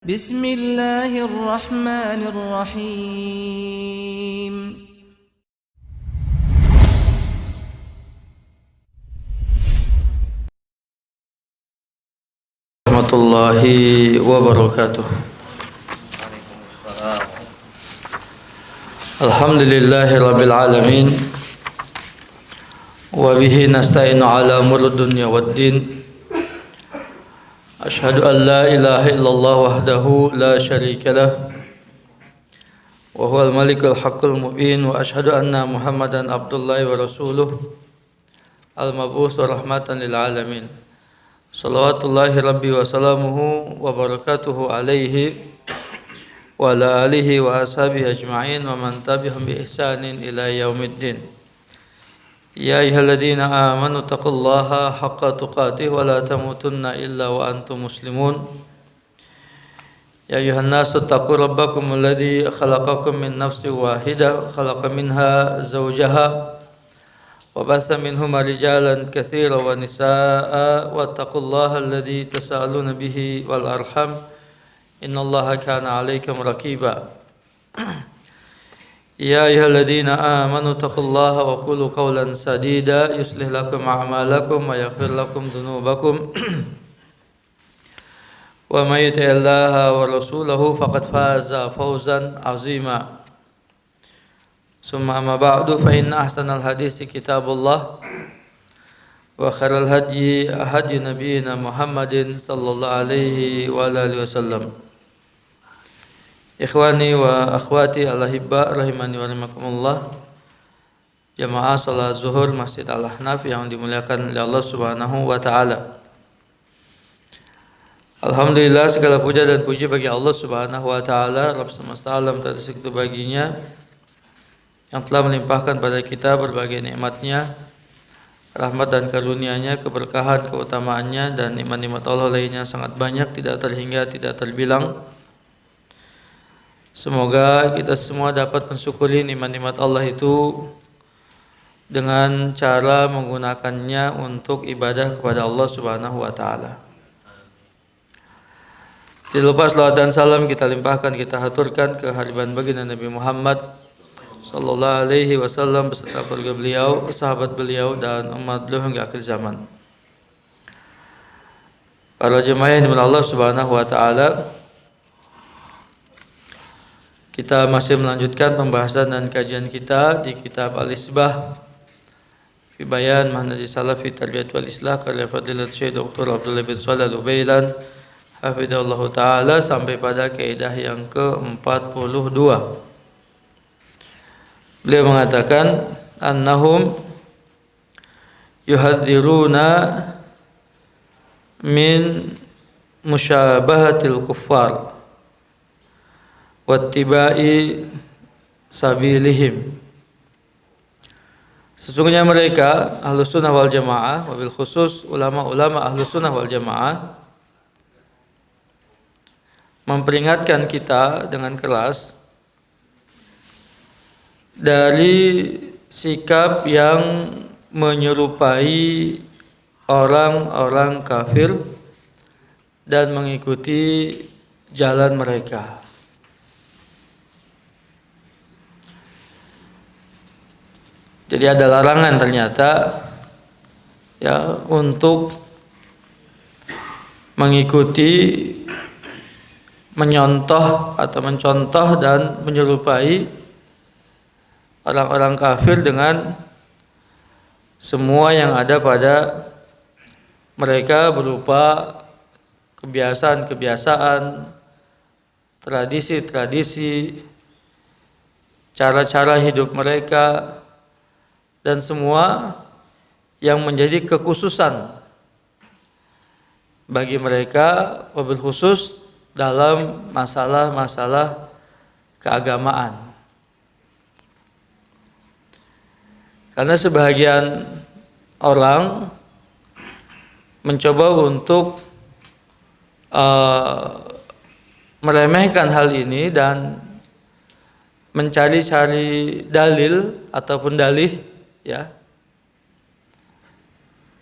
بسم الله الرحمن الرحيم warahmatullahi wabarakatuh. Alhamdulillahi rabbil alamin wa bihi nasta'inu ala umurid dunya waddin. Ashhadu an la ilaha illallah wahdahu la syarika lah wa huwal malikul haqqul mubin wa ashhadu anna Muhammadan abdullahi wa rasuluh al-mab'uts rahmatan lil alamin. Salawatullahi rabbi wa salamuhu wa barakatuhu alaihi wa ala alihi wa ashabihi ajma'in wa man tabi'ahum bi ihsanin ila yaumiddin. Ya ayyuhalladzina amanu taqullaha haqqa tuqatih wa la tamutunna illa wa antum muslimun. Ya ayyuhan nasu taqu rabbakum alladzi khalaqakum min nafsin wahidah khalaqa minha zawjaha وبث منهما رجالا كثيرا ونساء واتقوا الله الذي تساءلون به والأرحم إن الله كان عليكم رقيبا يا أيها الذين آمنوا اتقوا الله وقولوا قولا سديدا يصلح لكم أعمالكم ويغفر لكم ذنوبكم ومن يطع الله ورسوله فقد فاز فوزا عظيما ثم أما بعد فإن أحسن الحديث كتاب الله وخير الهدي هدي نبينا محمد صلى الله عليه وآله وسلم. Ikhwani wa akhwati al-ahibba rahimani wa rahimakumullah. Jamaah salat zuhur Masjid Al-Ahnaf yang dimuliakan oleh Allah Subhanahu wa taala. Alhamdulillah, segala puja dan puji bagi Allah Subhanahu wa taala, Rabb semesta alam tak ada sekutu baginya, yang telah melimpahkan pada kita berbagai nikmatnya, rahmat dan karunia-Nya, keberkahan, keutamaannya, dan nikmat-nikmat Allah lainnya sangat banyak, tidak terhingga, tidak terbilang. Semoga kita semua dapat mensyukuri nikmat-nikmat Allah itu dengan cara menggunakannya untuk ibadah kepada Allah Subhanahu wa taala. Tidak lupa selawat dan salam kita limpahkan, kita haturkan ke hadirat baginda Nabi Muhammad sallallahu alaihi wasallam beserta keluarga beliau, sahabat beliau, dan umat beliau hingga akhir zaman. Para jemaah yang dimuliakan Allah Subhanahu wa taala, kita masih melanjutkan pembahasan dan kajian kita di kitab Al-Isbah fi Bayan Manhaj Salaf fi Tarbiyat wal Islah karya Fadilat Syekh Dr. Abdullah bin Shalih Al-Utsaimin hafizallahu taala sampai pada kaidah yang ke-42. Beliau mengatakan annahum yuhadziruna min musyabahatil kuffar wattiba'i sabilihim. Sesungguhnya mereka Ahlus Sunnah wal Jamaah, wabil khusus ulama-ulama Ahlus Sunnah wal Jamaah, memperingatkan kita dengan keras dari sikap yang menyerupai orang-orang kafir dan mengikuti jalan mereka. Jadi ada larangan ternyata ya untuk mengikuti, menyontoh atau mencontoh dan menyerupai orang-orang kafir dengan semua yang ada pada mereka berupa kebiasaan-kebiasaan, tradisi-tradisi, cara-cara hidup mereka, dan semua yang menjadi kekhususan bagi mereka, wabil khusus dalam masalah-masalah keagamaan. Karena sebahagian orang mencoba untuk meremehkan hal ini dan mencari-cari dalil ataupun dalih ya,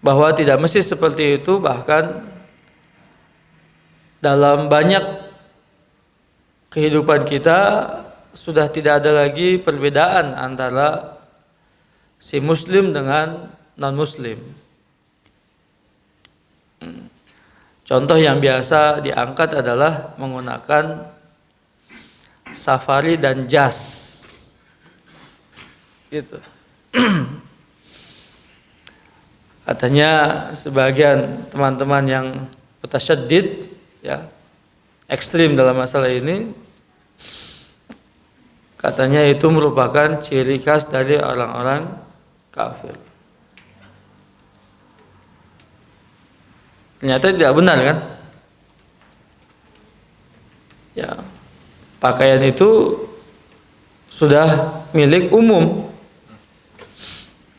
bahwa tidak mesti seperti itu, bahkan dalam banyak kehidupan kita sudah tidak ada lagi perbedaan antara si muslim dengan non-muslim. Contoh yang biasa diangkat adalah menggunakan safari dan jas. Gitu. Katanya sebagian teman-teman yang mutasyaddid, ya, ekstrim dalam masalah ini, katanya itu merupakan ciri khas dari orang-orang kafir. Ternyata tidak benar kan? Ya, pakaian itu sudah milik umum,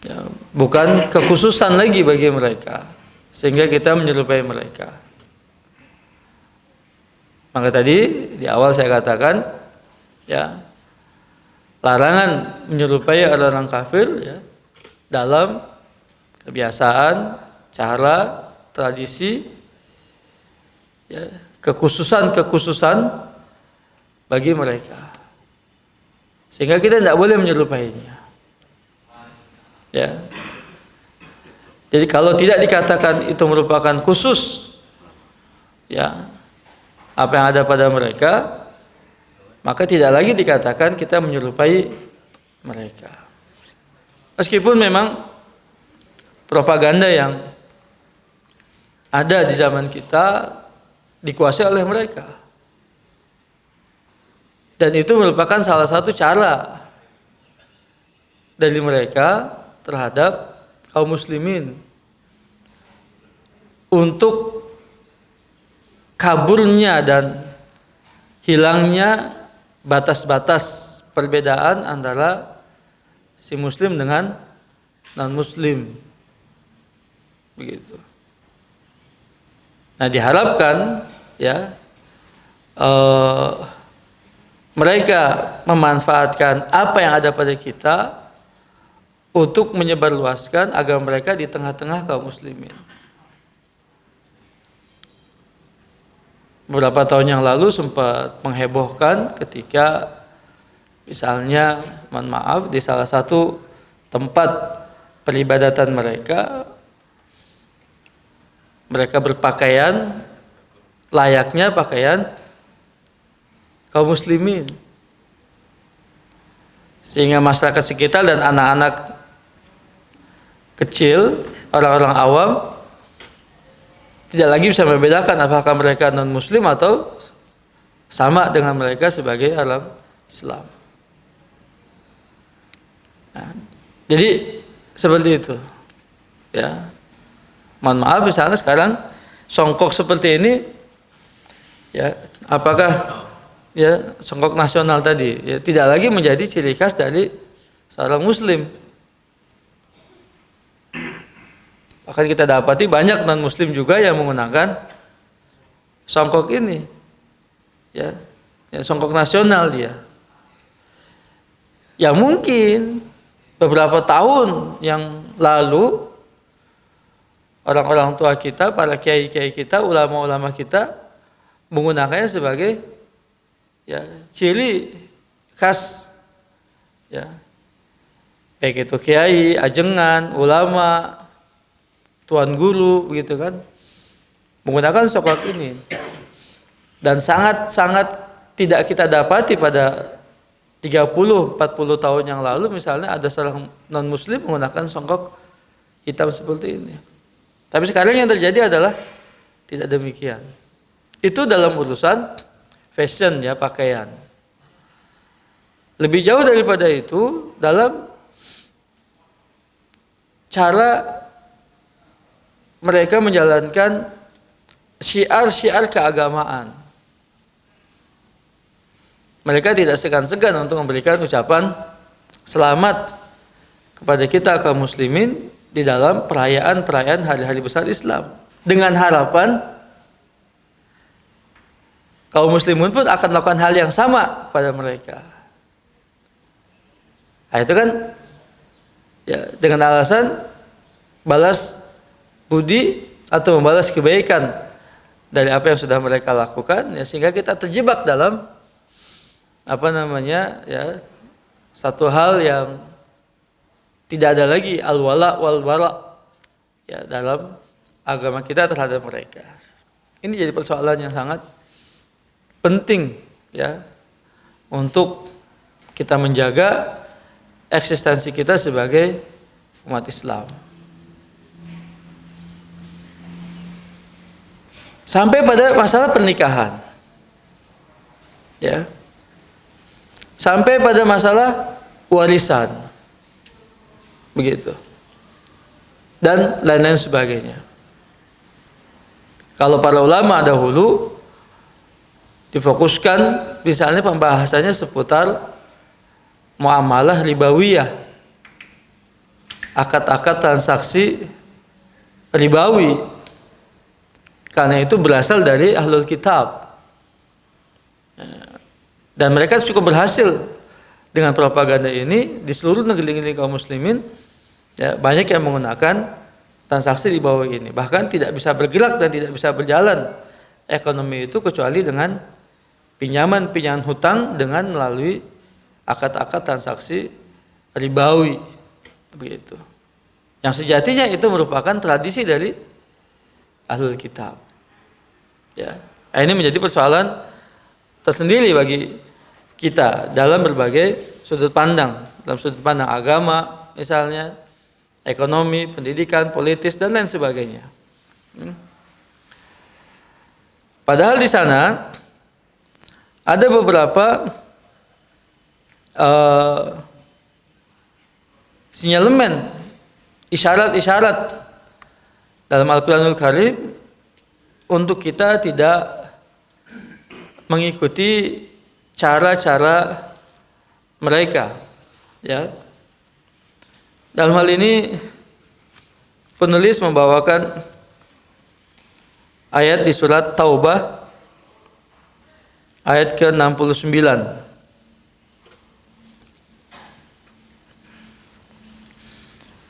ya, bukan kekhususan lagi bagi mereka, sehingga kita menyerupai mereka. Maka tadi di awal saya katakan, ya, larangan menyerupai orang-orang kafir, ya, dalam kebiasaan, cara, tradisi, ya, kekhususan bagi mereka, sehingga kita tidak boleh menyerupainya. Ya. Jadi kalau tidak dikatakan itu merupakan khusus, ya, apa yang ada pada mereka, maka tidak lagi dikatakan kita menyerupai mereka. Meskipun memang propaganda yang ada di zaman kita dikuasai oleh mereka, dan itu merupakan salah satu cara dari mereka terhadap kaum muslimin untuk kaburnya dan hilangnya batas-batas perbedaan antara si muslim dengan non-muslim. Begitu. Nah, diharapkan, ya, mereka memanfaatkan apa yang ada pada kita untuk menyebarluaskan agama mereka di tengah-tengah kaum muslimin. Beberapa tahun yang lalu sempat menghebohkan ketika misalnya, mohon maaf, di salah satu tempat peribadatan mereka berpakaian layaknya pakaian kaum muslimin, sehingga masyarakat sekitar dan anak-anak kecil, orang-orang awam, tidak lagi bisa membedakan apakah mereka non-muslim atau sama dengan mereka sebagai orang Islam. Nah, jadi seperti itu, ya. Mohon maaf, misalnya sekarang songkok seperti ini, ya, apakah, ya, songkok nasional tadi, ya, tidak lagi menjadi ciri khas dari seorang muslim. Bahkan kita dapati banyak non muslim juga yang menggunakan songkok ini, ya, songkok nasional dia. Ya, mungkin beberapa tahun yang lalu orang-orang tua kita, para kiai-kiai kita, ulama-ulama kita menggunakannya sebagai, ya, ciri khas, ya, baik itu kiai, ajengan, ulama, tuan guru, begitu kan, menggunakan songkok ini. Dan sangat-sangat tidak kita dapati pada 30-40 tahun yang lalu misalnya ada seorang non muslim menggunakan songkok hitam seperti ini. Tapi sekarang yang terjadi adalah tidak demikian. Itu dalam urusan fashion, ya, pakaian. Lebih jauh daripada itu dalam cara mereka menjalankan syiar-syiar keagamaan. Mereka tidak segan-segan untuk memberikan ucapan selamat kepada kita kaum muslimin di dalam perayaan-perayaan hari-hari besar Islam, dengan harapan kaum muslimun pun akan melakukan hal yang sama pada mereka. Nah, itu kan, ya, dengan alasan balas budi atau membalas kebaikan dari apa yang sudah mereka lakukan, ya, sehingga kita terjebak dalam ya, satu hal yang tidak ada lagi al-wala wal bara ya dalam agama kita terhadap mereka. Ini jadi persoalan yang sangat penting ya untuk kita menjaga eksistensi kita sebagai umat Islam. Sampai pada masalah pernikahan. Ya. Sampai pada masalah warisan. Begitu. Dan lain-lain sebagainya. Kalau para ulama dahulu difokuskan misalnya pembahasannya seputar muamalah ribawiyah. Akad-akad transaksi ribawi. Karena itu berasal dari ahlul kitab. Dan mereka cukup berhasil dengan propaganda ini di seluruh negeri-negeri kaum muslimin. Ya, banyak yang menggunakan transaksi ribawi ini. Bahkan tidak bisa bergerak dan tidak bisa berjalan ekonomi itu kecuali dengan pinjaman hutang dengan melalui akad-akad transaksi ribawi. Begitu. Yang sejatinya itu merupakan tradisi dari ahlul kitab. Ya. Ini menjadi persoalan tersendiri bagi kita dalam berbagai sudut pandang, dalam sudut pandang agama misalnya, ekonomi, pendidikan, politis dan lain sebagainya. Padahal di sana ada beberapa sinyalemen, isyarat-isyarat dalam Al-Quranul Karim untuk kita tidak mengikuti cara-cara mereka, ya. Dalam hal ini penulis membawakan ayat di surat Taubah ayat ke-69.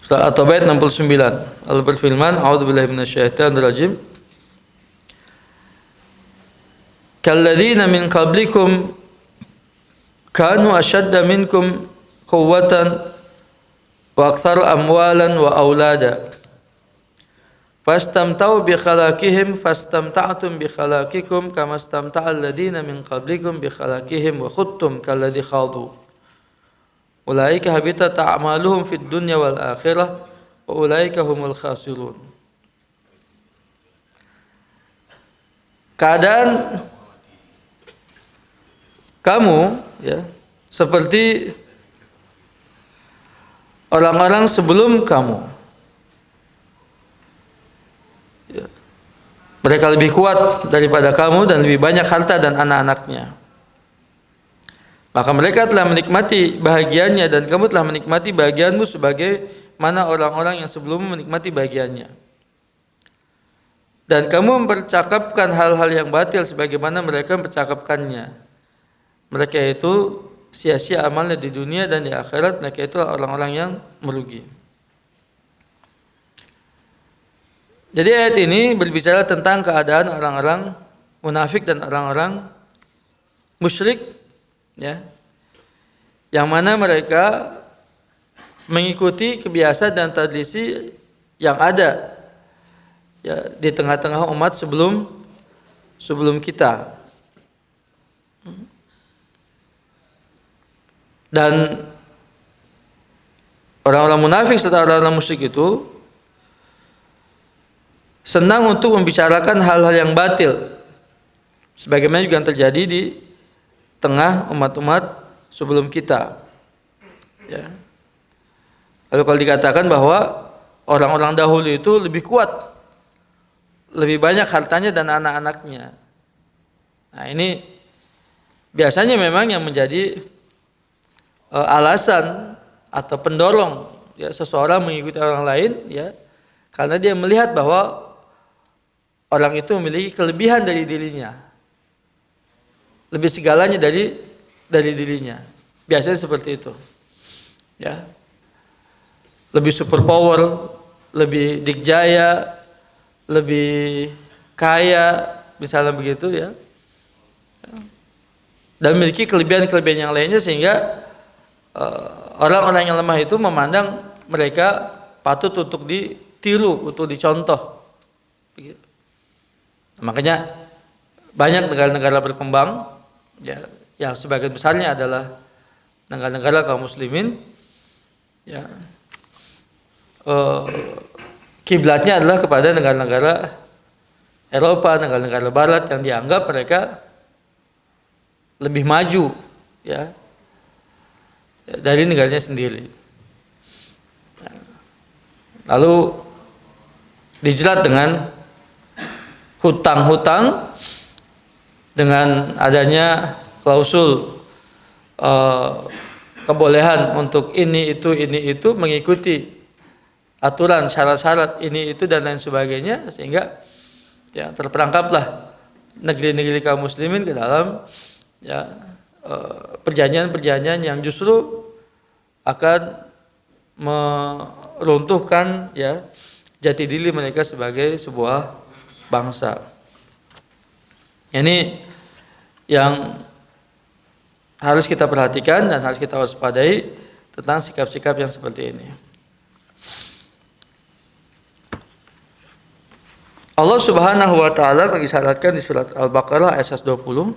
Surat At-Taubah ayat 69. Allah berfirman, "A'udzubillahi minasyaitonirrajim. Kalladzina min qablikum kanu ashadda minkum quwwatan wa aktsara amwalan wa aulada. Fastamta'u bi khalaqihim fastamta'tum bi khalaqikum kama istamta'a alladziina min qablikum bi khalaqihim wa khudtum kalladzi khadu. Ulaika habitat a'maluhum fid dunya wal akhirah wa ulaika humul khasirun." Keadaan kamu ya seperti orang-orang sebelum kamu. Ya. Mereka lebih kuat daripada kamu dan lebih banyak harta dan anak-anaknya. Maka mereka telah menikmati bahagiannya dan kamu telah menikmati bahagianmu sebagai mana orang-orang yang sebelummu menikmati bahagiannya. Dan kamu mempercakapkan hal-hal yang batil sebagaimana mereka mempercakapkannya. Mereka itu sia-sia amalnya di dunia dan di akhirat, mereka itu orang-orang yang merugi. Jadi ayat ini berbicara tentang keadaan orang-orang munafik dan orang-orang musyrik, ya, yang mana mereka mengikuti kebiasaan dan tradisi yang ada ya di tengah-tengah umat sebelum kita. Dan orang-orang munafik serta orang-orang musyrik itu senang untuk membicarakan hal-hal yang batil, sebagaimana juga yang terjadi di tengah umat-umat sebelum kita. Ya. Lalu kalau dikatakan bahwa orang-orang dahulu itu lebih kuat, lebih banyak hartanya dan anak-anaknya. Nah ini biasanya memang yang menjadi alasan atau pendorong ya seseorang mengikuti orang lain ya karena dia melihat bahwa orang itu memiliki kelebihan dari dirinya, lebih segalanya dari dirinya. Biasanya seperti itu ya, lebih super power, lebih dikjaya, lebih kaya misalnya begitu ya. dan memiliki kelebihan-kelebihan yang lainnya sehingga orang-orang yang lemah itu memandang mereka patut untuk ditiru, untuk dicontoh. Begitu. Makanya banyak negara-negara berkembang, ya, yang sebagian besarnya adalah negara-negara kaum muslimin, ya, kiblatnya adalah kepada negara-negara Eropa, negara-negara Barat yang dianggap mereka lebih maju, ya, dari negaranya sendiri. Lalu dijerat dengan hutang-hutang, dengan adanya klausul kebolehan untuk ini itu mengikuti aturan syarat-syarat ini itu dan lain sebagainya, sehingga ya terperangkaplah negeri-negeri kaum muslimin ke dalam, ya, perjanjian-perjanjian yang justru akan meruntuhkan, ya, jati diri mereka sebagai sebuah bangsa. Ini yang harus kita perhatikan dan harus kita waspadai tentang sikap-sikap yang seperti ini. Allah Subhanahu wa taala mengisyaratkan di surat Al-Baqarah ayat 120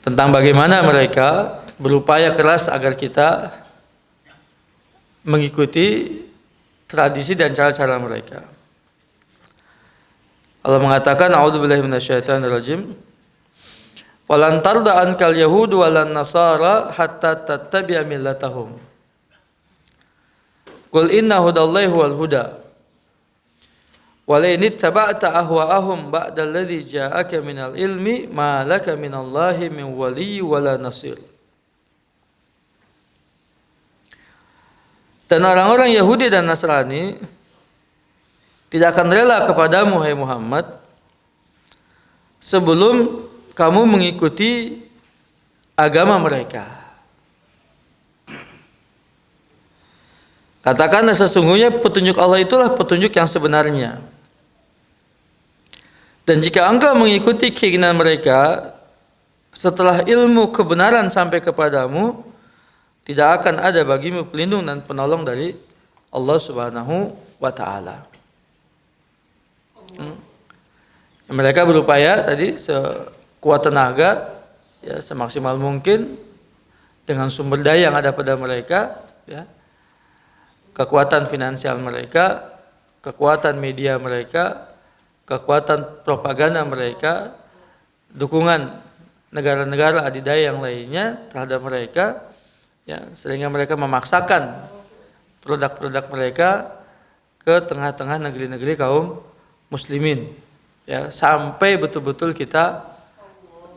tentang bagaimana mereka berupaya keras agar kita mengikuti tradisi dan cara-cara mereka. Allah mengatakan, a'udzubillahi minasyaitonirrajim. Walan tarda ankal yahudu walan nasara hatta tattabi'a millatahum. Qul inna hudallahi wal huda. Wa la in ittaba'ta ahwa'ahum ba'da alladhi ja'aka minal ilmi ma laka minallahi min waliyyin wala nasir. Dan orang-orang Yahudi dan Nasrani tidak akan rela kepadamu, hai Muhammad, sebelum kamu mengikuti agama mereka. Katakanlah sesungguhnya petunjuk Allah itulah petunjuk yang sebenarnya. Dan jika engkau mengikuti keinginan mereka setelah ilmu kebenaran sampai kepadamu, tidak akan ada bagimu pelindung dan penolong dari Allah Subhanahu wa taala. Mereka berupaya tadi sekuat tenaga, ya, semaksimal mungkin dengan sumber daya yang ada pada mereka, ya, kekuatan finansial mereka, kekuatan media mereka, kekuatan propaganda mereka, dukungan negara-negara adidaya yang lainnya terhadap mereka, ya, sehingga mereka memaksakan produk-produk mereka ke tengah-tengah negeri-negeri kaum muslimin, ya, sampai betul-betul kita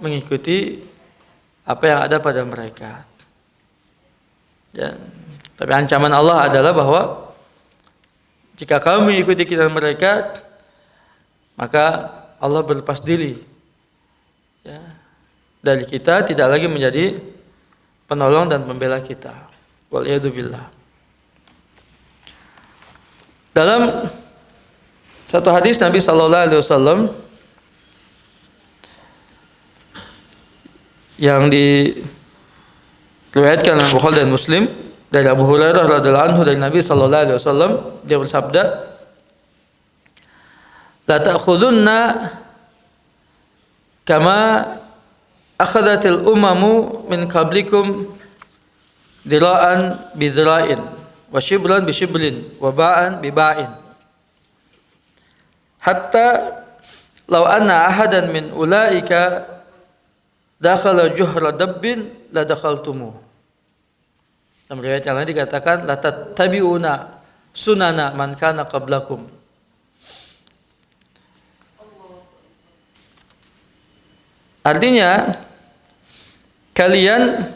mengikuti apa yang ada pada mereka. Ya, tapi ancaman Allah adalah bahwa jika kamu mengikuti keinginan mereka, maka Allah berlepas diri, ya, dari kita, tidak lagi menjadi penolong dan pembela kita. Waliyadzubillah. Dalam satu hadis Nabi sallallahu alaihi wasallam yang diriwayatkan oleh Bukhari dan Muslim dari Abu Hurairah radhiyallahu anhu dari Nabi sallallahu alaihi wasallam, dia bersabda, la ta'khudunna kama akhadatil umamu min qablikum dira'an bidra'in wa shibran bi shibrin wa ba'an bi ba'in hatta law anna ahadan min ulaika dakhala juhra dabbin la dakhaltumuh. Dalam riwayat yang lain dikatakan la tattabi'una sunana man kana qablakum. Artinya kalian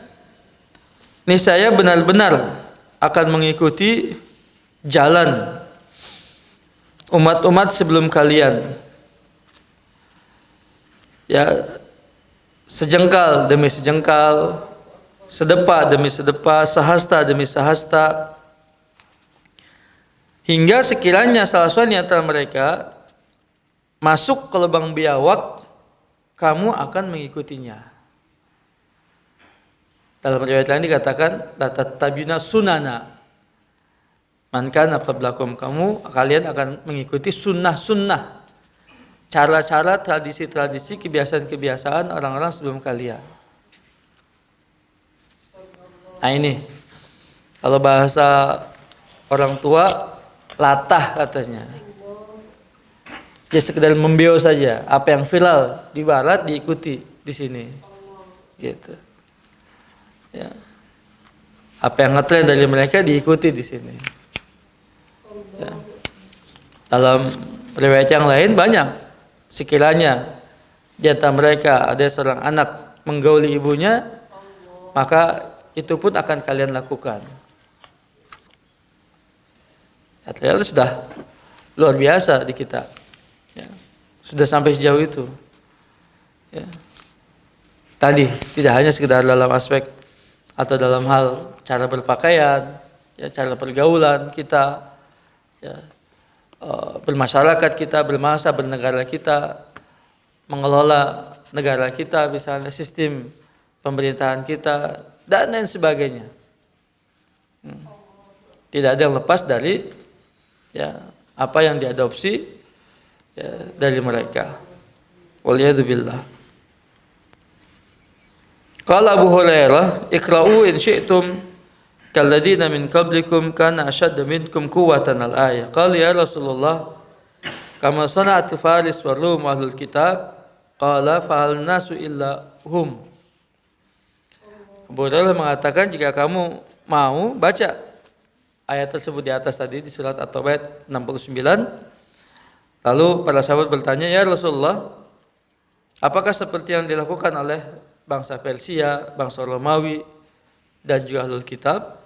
niscaya benar-benar akan mengikuti jalan umat-umat sebelum kalian, ya, sejengkal demi sejengkal, sedepa demi sedepa, sehasta demi sehasta, hingga sekiranya salah seorang di antara mereka masuk ke lubang biawak kamu akan mengikutinya. Dalam riwayat lain dikatakan la tattabi'una sunana man kana qablakum, kalian akan mengikuti sunnah-sunnah, cara-cara, tradisi-tradisi, kebiasaan-kebiasaan orang-orang sebelum kalian. Nah ini, kalau bahasa orang tua, latah katanya. Ya sekedar membeo saja, apa yang viral di barat diikuti di sini, gitu. Ya. Apa yang ngetren dari mereka diikuti di sini. Ya. Dalam riwayat yang lain banyak, sekiranya di antara mereka ada seorang anak menggauli ibunya, maka itu pun akan kalian lakukan. Ya, ternyata sudah luar biasa di kita. Ya, sudah sampai sejauh itu. Ya. Tadi tidak hanya sekedar dalam aspek atau dalam hal cara berpakaian, ya, cara pergaulan kita, ya, bermasyarakat kita, bermasa, bernegara kita, mengelola negara kita, misalnya sistem pemerintahan kita dan lain sebagainya. Tidak ada yang lepas dari ya apa yang diadopsi ya, dari mereka. Waliyadzubillah. Qala Abu Hurairah, "Iqra'u in syi'tum kalladina min qablikum kana ashadda minkum quwwatan al-ayah." Qala ya Rasulullah, kama sana'at Faris wa Rum ahlul kitab, qala fa hal nasu illa hum. Abu Hurairah mengatakan, jika kamu mau baca ayat tersebut di atas tadi di surat At-Taubah 69. Lalu para sahabat bertanya, "Ya Rasulullah, apakah seperti yang dilakukan oleh bangsa Persia, bangsa Romawi dan juga ahlul kitab?"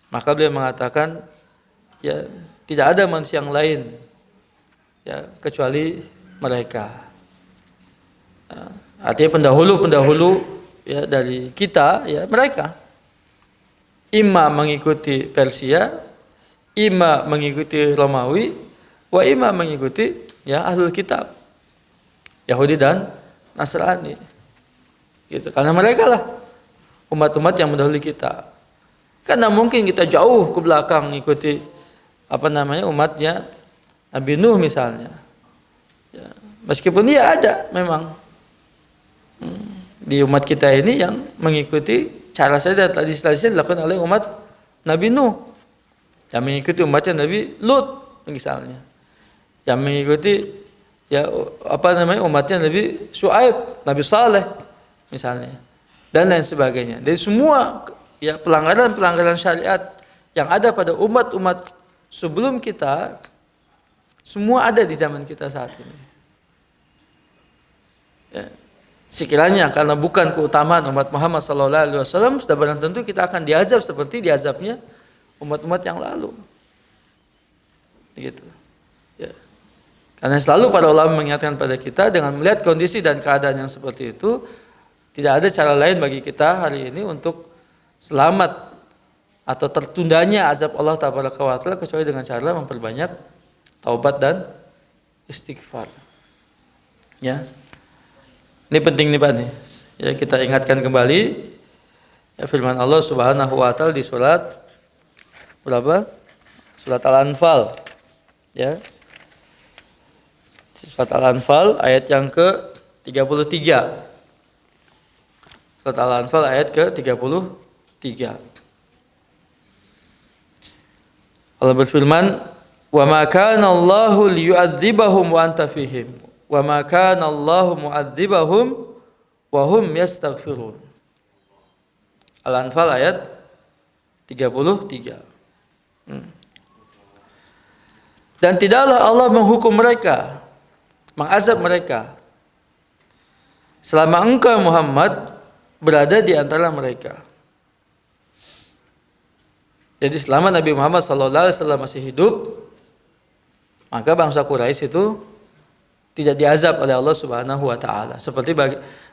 Maka beliau mengatakan, ya tidak ada manusia yang lain ya kecuali mereka. Artinya pendahulu ya dari kita ya mereka. Imma mengikuti Persia, imma mengikuti Romawi, wa imma mengikuti ya ahlul kitab, Yahudi dan Nasrani. Gitu. Karena mereka lah umat-umat yang mendahului kita. Karena mungkin kita jauh ke belakang mengikuti umatnya Nabi Nuh misalnya. Ya, meskipun dia ada memang di umat kita ini yang mengikuti cara saja dan tradisi dilakukan oleh umat Nabi Nuh, yang mengikuti umatnya Nabi Lut misalnya, yang mengikuti ya umatnya Nabi Syuaib, Nabi Saleh misalnya, dan lain sebagainya. Dari semua ya pelanggaran syariat yang ada pada umat-umat sebelum kita, semua ada di zaman kita saat ini. Ya. Sekiranya karena bukan keutamaan umat Muhammad SAW, sudah barang tentu kita akan diazab seperti diazabnya umat-umat yang lalu. Gitu. Ya. Karena selalu para ulama mengingatkan pada kita, dengan melihat kondisi dan keadaan yang seperti itu, tidak ada cara lain bagi kita hari ini untuk selamat atau tertundanya azab Allah Taala kecuali dengan cara memperbanyak taubat dan istighfar. Ya. Ini penting nih Pak nih. Ya, kita ingatkan kembali ya, firman Allah Subhanahu wa taala di surat berapa? Surat Al-Anfal. Ya. Surat Al-Anfal ayat yang ke-33. Surat Al-Anfal ayat ke-33. Allah berfirman, "Wa ma kana Allahu liyu'adzibahum wa anta fihim. Wa ma kana Allahu mu'adzibahum wa hum yastaghfirun." Al-Anfal ayat 33. Dan tidaklah Allah menghukum mereka, mengazab mereka, selama engkau Muhammad berada di antara mereka. Jadi selama Nabi Muhammad SAW masih hidup, maka bangsa Quraisy itu tidak diazab oleh Allah Subhanahu wa taala. Seperti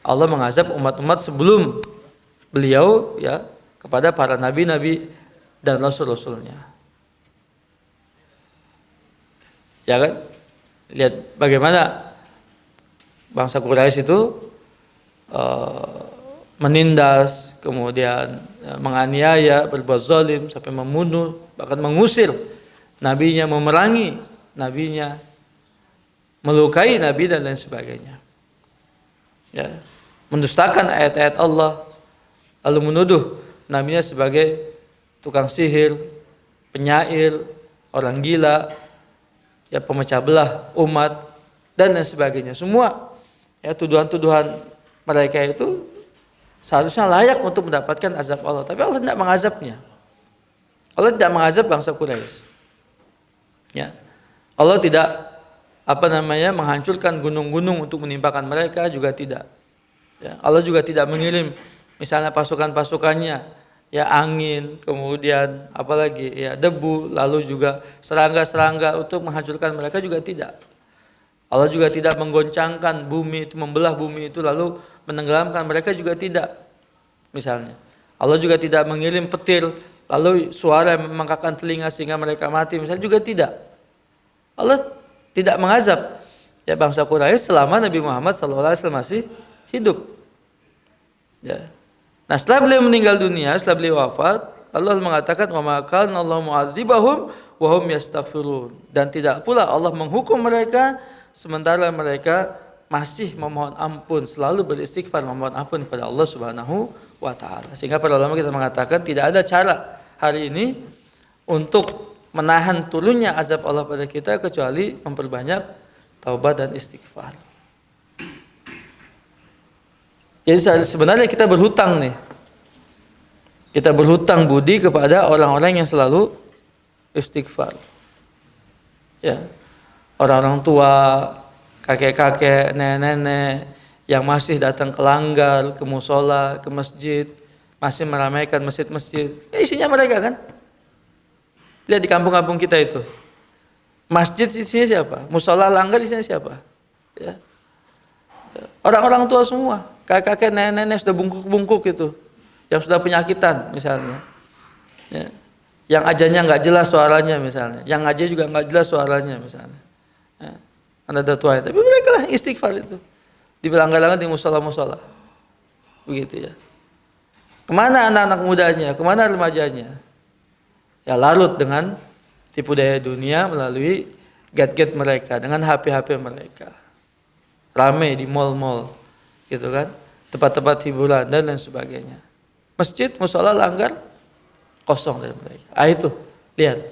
Allah mengazab umat-umat sebelum beliau ya kepada para nabi-nabi dan rasul-rasulnya. Ya kan? Lihat bagaimana bangsa Quraisy itu menindas, kemudian menganiaya, berbuat zalim sampai membunuh, bahkan mengusir nabinya, memerangi nabinya, melukai nabi dan lain sebagainya. Ya, mendustakan ayat-ayat Allah, lalu menuduh nabinya sebagai tukang sihir, penyair, orang gila, ya pemecah belah umat dan lain sebagainya. Semua ya tuduhan-tuduhan mereka itu seharusnya layak untuk mendapatkan azab Allah, tapi Allah tidak mengazabnya. Allah tidak mengazab bangsa Quraisy. Ya. Allah tidak menghancurkan gunung-gunung untuk menimpakan mereka, juga tidak. Ya. Allah juga tidak mengirim misalnya pasukan-pasukannya, ya angin, kemudian apalagi ya debu, lalu juga serangga-serangga untuk menghancurkan mereka, juga tidak. Allah juga tidak menggoncangkan bumi itu, membelah bumi itu lalu menenggelamkan mereka, juga tidak. Misalnya Allah juga tidak mengirim petir lalu suara yang memangkakkan telinga sehingga mereka mati, misalnya, juga tidak. Allah tidak mengazab ya bangsa Quraisy selama Nabi Muhammad SAW masih hidup. Ya. Nah, setelah beliau meninggal dunia, setelah beliau wafat, Allah mengatakan wa ma kana Allahu mu'adzibahum wa hum yastaghfirun, dan tidak pula Allah menghukum mereka sementara mereka masih memohon ampun, selalu beristighfar memohon ampun kepada Allah Subhanahu wa taala. Sehingga para ulama kita mengatakan tidak ada cara hari ini untuk menahan turunnya azab Allah pada kita kecuali memperbanyak taubat dan istighfar. Jadi sebenarnya kita berhutang nih. Kita berhutang budi kepada orang-orang yang selalu istighfar. Ya. Orang-orang tua, kakek-kakek, nenek-nenek yang masih datang ke langgar, ke musola, ke masjid, masih meramaikan masjid-masjid. Ya, isinya mereka kan. Lihat di kampung-kampung kita itu. Masjid isinya siapa? Musola, langgar isinya siapa? Ya. Orang-orang tua semua. Kakek-kakek, nenek-nenek sudah bungkuk-bungkuk itu, yang sudah penyakitan misalnya, ya. Yang ajannya nggak jelas suaranya misalnya, yang ngaji juga nggak jelas suaranya misalnya, ya. Ada tuanya, tapi mereka lah istighfar itu di belanggar-langgar, di musola-musola, begitu ya. Kemana anak-anak mudanya, kemana remajanya? Ya larut dengan tipu daya dunia melalui gadget mereka, dengan HP-HP mereka, ramai di mall-mall, gitu kan, tempat-tempat hiburan dan lain sebagainya. Masjid, musola, langgar kosong dari mereka. Itu lihat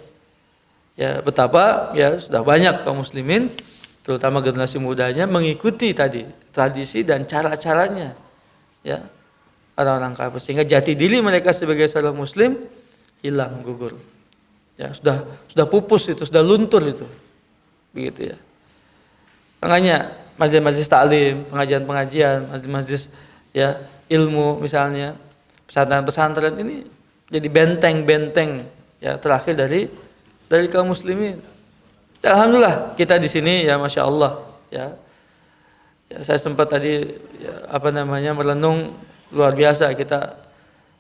ya betapa ya sudah banyak kaum muslimin, terutama generasi mudanya, mengikuti tadi tradisi dan cara-caranya ya orang-orang kafir, sehingga jati diri mereka sebagai seorang muslim hilang, gugur. Ya sudah pupus itu, sudah luntur itu, begitu ya. Makanya majlis-majlis taklim, pengajian-pengajian, majlis-majlis ya ilmu misalnya, pesantren-pesantren ini jadi benteng-benteng ya terakhir dari kaum muslimin. Alhamdulillah kita di sini ya masya Allah ya. Ya saya sempat tadi ya, merenung luar biasa, kita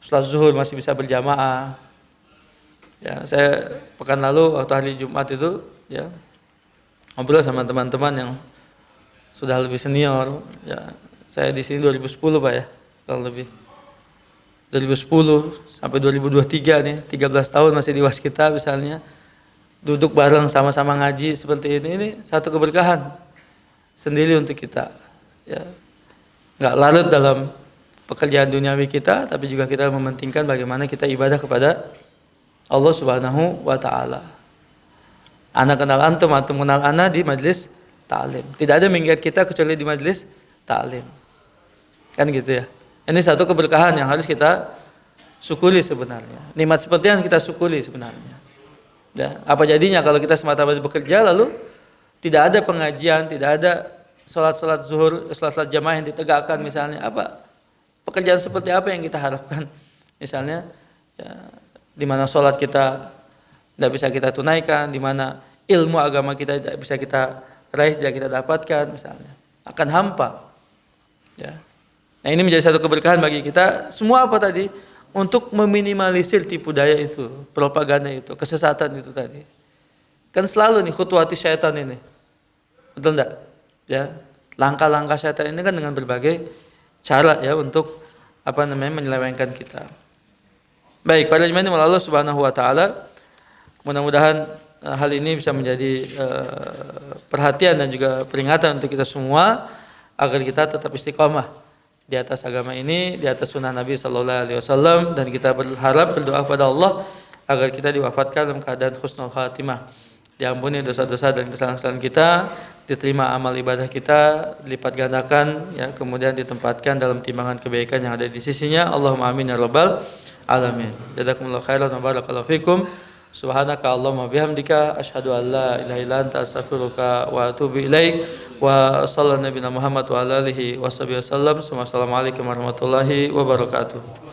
setelah zuhur masih bisa berjamaah. Ya saya pekan lalu waktu hari Jumat itu ya ngobrol sama teman-teman yang sudah lebih senior ya. Saya di sini 2010 Pak ya, tahun lebih 2010 sampai 2023 nih, 13 tahun masih di waskita misalnya, duduk bareng sama-sama ngaji seperti ini satu keberkahan sendiri untuk kita ya. Nggak larut dalam pekerjaan duniawi kita, tapi juga kita mementingkan bagaimana kita ibadah kepada Allah Subhanahu wa taala. Ana kenal antum, antum kenal ana di majlis ta'lim. Tidak ada mengingat kita kecuali di majlis ta'lim. Kan gitu ya. Ini satu keberkahan yang harus kita syukuri sebenarnya. Nikmat seperti yang kita syukuri sebenarnya. Ya, apa jadinya kalau kita semata-mata bekerja lalu tidak ada pengajian, tidak ada salat-salat zuhur, salat-salat jamaah yang ditegakkan misalnya, apa pekerjaan seperti apa yang kita harapkan? Misalnya ya, di mana salat kita tidak bisa kita tunaikan, di mana ilmu agama kita tidak bisa kita raih, tidak kita dapatkan misalnya, akan hampa. Ya. Nah ini menjadi satu keberkahan bagi kita semua, apa tadi? Untuk meminimalisir tipu daya itu, propaganda itu, kesesatan itu tadi. Kan selalu nih khutuwati syaitan ini. Betul enggak? Ya. Langkah-langkah syaitan ini kan dengan berbagai cara ya untuk menyelewengkan kita. Baik, para jemaah dimulai Allah Subhanahu wa taala, mudah-mudahan hal ini bisa menjadi perhatian dan juga peringatan untuk kita semua agar kita tetap istiqomah di atas agama ini, di atas sunnah Nabi sallallahu alaihi wasallam, dan kita berdoa kepada Allah agar kita diwafatkan dalam keadaan husnul khatimah. Diampuni dosa-dosa dan kesalahan-kesalahan kita, diterima amal ibadah kita, dilipat gandakan ya, kemudian ditempatkan dalam timbangan kebaikan yang ada di sisinya. Allahumma amin ya rabbal alamin. Jazakumullahu khairan wa barakallahu fikum. Subhanaka Allahumma bihamdika asyhadu an la ilaha illa anta astaghfiruka wa atubu ilaik. Wa sallallahu nabiyana Muhammad wa ala alihi wasallam. Assalamualaikum warahmatullahi wabarakatuh.